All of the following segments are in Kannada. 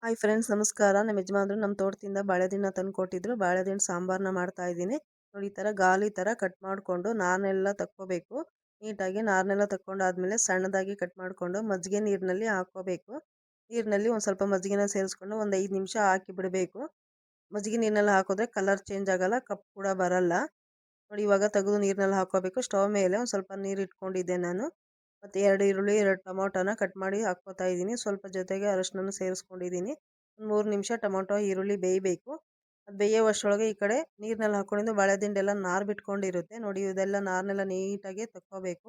ಹಾಯ್ ಫ್ರೆಂಡ್ಸ್, ನಮಸ್ಕಾರ. ನಮ್ಮ ಯಜಮಾನ್ರು ನಮ್ಮ ತೋಟದಿಂದ ಬಾಳೆದಿನ್ನ ತಂದು ಕೊಟ್ಟಿದ್ರು. ಬಾಳೆದಿಣ್ಣು ಸಾಂಬಾರನ್ನ ಮಾಡ್ತಾ ಇದ್ದೀನಿ. ನೋಡಿ, ಈ ಥರ ಗಾಲಿ ಥರ ಕಟ್ ಮಾಡಿಕೊಂಡು ನಾರೆಲ್ಲ ತಕ್ಕೋಬೇಕು. ನೀಟಾಗಿ ನಾರನ್ನೆಲ್ಲ ತಕ್ಕೊಂಡಾದ್ಮೇಲೆ ಸಣ್ಣದಾಗಿ ಕಟ್ ಮಾಡಿಕೊಂಡು ಮಜ್ಜಿಗೆ ನೀರಿನಲ್ಲಿ ಹಾಕ್ಕೋಬೇಕು. ನೀರಿನಲ್ಲಿ ಒಂದು ಸ್ವಲ್ಪ ಮಜ್ಜಿಗೆನ ಸೇರಿಸ್ಕೊಂಡು ಒಂದು 5 ನಿಮಿಷ ಹಾಕಿ ಬಿಡಬೇಕು. ಮಜ್ಜಿಗೆ ನೀರಿನಲ್ಲಿ ಹಾಕಿದ್ರೆ ಕಲರ್ ಚೇಂಜ್ ಆಗಲ್ಲ, ಕಪ್ ಕೂಡ ಬರಲ್ಲ. ನೋಡಿ, ಇವಾಗ ತೆಗೆದು ನೀರಿನಲ್ಲಿ ಹಾಕ್ಕೋಬೇಕು. ಸ್ಟವ್ ಮೇಲೆ ಒಂದು ಸ್ವಲ್ಪ ನೀರು ಇಟ್ಕೊಂಡಿದ್ದೆ ನಾನು. ಮತ್ತು 2 ಈರುಳ್ಳಿ, 2 ಟೊಮೊಟೊನ ಕಟ್ ಮಾಡಿ ಹಾಕ್ಕೋತಾ ಇದ್ದೀನಿ. ಸ್ವಲ್ಪ ಜೊತೆಗೆ ಅರಶಿನ ಸೇರಿಸ್ಕೊಂಡಿದ್ದೀನಿ. ಒಂದು 3 ನಿಮಿಷ ಟೊಮೊಟೊ ಈರುಳ್ಳಿ ಬೇಯಬೇಕು. ಅದು ಬೇಯೋವಷ್ಟರೊಳಗೆ ಈ ಕಡೆ ನೀರಿನಲ್ಲಿ ಹಾಕ್ಕೊಂಡಿದ್ದು ಬಾಳೆದಿಂಡೆಲ್ಲ ನಾರು ಬಿಟ್ಕೊಂಡಿರುತ್ತೆ. ನೋಡಿ, ಇದೆಲ್ಲ ನಾರನ್ನೆಲ್ಲ ನೀಟಾಗಿ ತಕ್ಕೋಬೇಕು.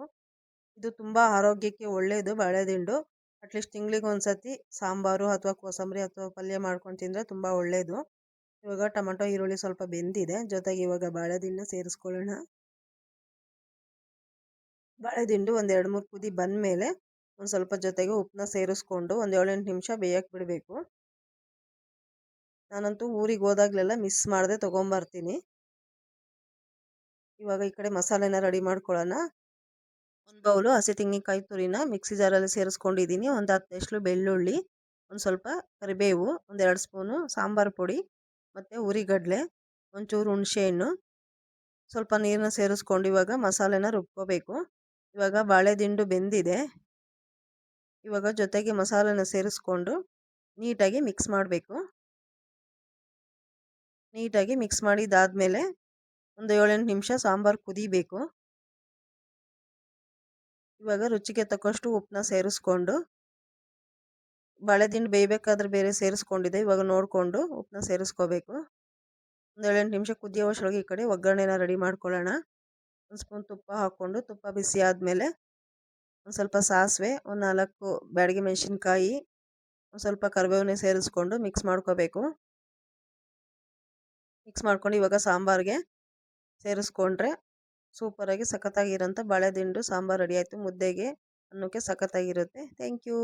ಇದು ತುಂಬ ಆರೋಗ್ಯಕ್ಕೆ ಒಳ್ಳೆಯದು ಬಾಳೆದಿಂಡು. ಅಟ್ಲೀಸ್ಟ್ ತಿಂಗಳಿಗೆ ಒಂದ್ಸತಿ ಸಾಂಬಾರು ಅಥವಾ ಕೋಸಂಬರಿ ಅಥವಾ ಪಲ್ಯ ಮಾಡ್ಕೊಂಡು ತಿಂದರೆ ತುಂಬ ಒಳ್ಳೆಯದು. ಇವಾಗ ಟೊಮೊಟೊ ಈರುಳ್ಳಿ ಸ್ವಲ್ಪ ಬೆಂದಿದೆ. ಜೊತೆಗೆ ಇವಾಗ ಬಾಳೆದಿಂಡು ಸೇರಿಸ್ಕೊಳ್ಳೋಣ. ಬಾಳೆದಿಂಡು ಒಂದು 2-3 ಕುದಿ ಬಂದಮೇಲೆ ಒಂದು ಸ್ವಲ್ಪ ಜೊತೆಗೆ ಉಪ್ಪನ್ನ ಸೇರಿಸ್ಕೊಂಡು ಒಂದು 7-8 ನಿಮಿಷ ಬೇಯಕ್ಕೆ ಬಿಡಬೇಕು. ನಾನಂತೂ ಊರಿಗೆ ಹೋದಾಗಲೆಲ್ಲ ಮಿಸ್ ಮಾಡದೆ ತೊಗೊಂಬರ್ತೀನಿ. ಇವಾಗ ಈ ಕಡೆ ಮಸಾಲೆನ ರೆಡಿ ಮಾಡ್ಕೊಳ್ಳೋಣ. ಒಂದು ಬೌಲು ಹಸಿ ತೆಂಗಿನಕಾಯಿ ತುರಿನ ಮಿಕ್ಸಿ ಜಾರಲ್ಲಿ ಸೇರಿಸ್ಕೊಂಡಿದ್ದೀನಿ. ಒಂದು 10 ಎಸ್ಳು ಬೆಳ್ಳುಳ್ಳಿ, ಒಂದು ಸ್ವಲ್ಪ ಕರಿಬೇವು, ಒಂದು 2 ಸ್ಪೂನು ಸಾಂಬಾರು ಪುಡಿ ಮತ್ತು ಉರಿಗಡಲೆ, ಒಂಚೂರು ಹುಣಸೆಹಣ್ಣು, ಸ್ವಲ್ಪ ನೀರನ್ನ ಸೇರಿಸ್ಕೊಂಡು ಇವಾಗ ಮಸಾಲೆನ ರುಬ್ಕೋಬೇಕು. ಇವಾಗ ಬಾಳೆದಿಂಡು ಬೆಂದಿದೆ. ಇವಾಗ ಜೊತೆಗೆ ಮಸಾಲೆನ ಸೇರಿಸ್ಕೊಂಡು ನೀಟಾಗಿ ಮಿಕ್ಸ್ ಮಾಡಬೇಕು. ನೀಟಾಗಿ ಮಿಕ್ಸ್ ಮಾಡಿದಾದ್ಮೇಲೆ ಒಂದು 7-8 ನಿಮಿಷ ಸಾಂಬಾರು ಕುದಿಬೇಕು. ಇವಾಗ ರುಚಿಗೆ ತಕ್ಕಷ್ಟು ಉಪ್ಪನ್ನ ಸೇರಿಸ್ಕೊಂಡು, ಬಾಳೆದಿಂಡು ಬೇಯಬೇಕಾದ್ರೆ ಬೇರೆ ಸೇರಿಸ್ಕೊಂಡಿದೆ. ಇವಾಗ ನೋಡಿಕೊಂಡು ಉಪ್ಪನ್ನ ಸೇರಿಸ್ಕೋಬೇಕು. ಒಂದು 7-8 ನಿಮಿಷ ಕುದಿಯೋವಷ್ಟರೊಳಗೆ ಈ ಕಡೆ ಒಗ್ಗರಣೆನ ರೆಡಿ ಮಾಡ್ಕೊಳ್ಳೋಣ. ಒಂದು ಸ್ಪೂನ್ ತುಪ್ಪ ಹಾಕ್ಕೊಂಡು ತುಪ್ಪ ಬಿಸಿ ಆದಮೇಲೆ ಒಂದು ಸ್ವಲ್ಪ ಸಾಸಿವೆ, ಒಂದು 4 ಬ್ಯಾಡಗಿ ಮೆಣಸಿನ್ಕಾಯಿ, ಒಂದು ಸ್ವಲ್ಪ ಕರಿಬೇವನ್ನ ಸೇರಿಸ್ಕೊಂಡು ಮಿಕ್ಸ್ ಮಾಡ್ಕೋಬೇಕು. ಮಿಕ್ಸ್ ಮಾಡ್ಕೊಂಡು ಇವಾಗ ಸಾಂಬಾರಿಗೆ ಸೇರಿಸ್ಕೊಂಡ್ರೆ ಸೂಪರಾಗಿ ಸಖತ್ತಾಗಿರೋಂಥ ಬಾಳೆದಿಂಡು ಸಾಂಬಾರು ರೆಡಿ ಆಯಿತು. ಮುದ್ದೆಗೆ ಅನ್ನೋಕ್ಕೆ ಸಖತ್ತಾಗಿರುತ್ತೆ. Thank you.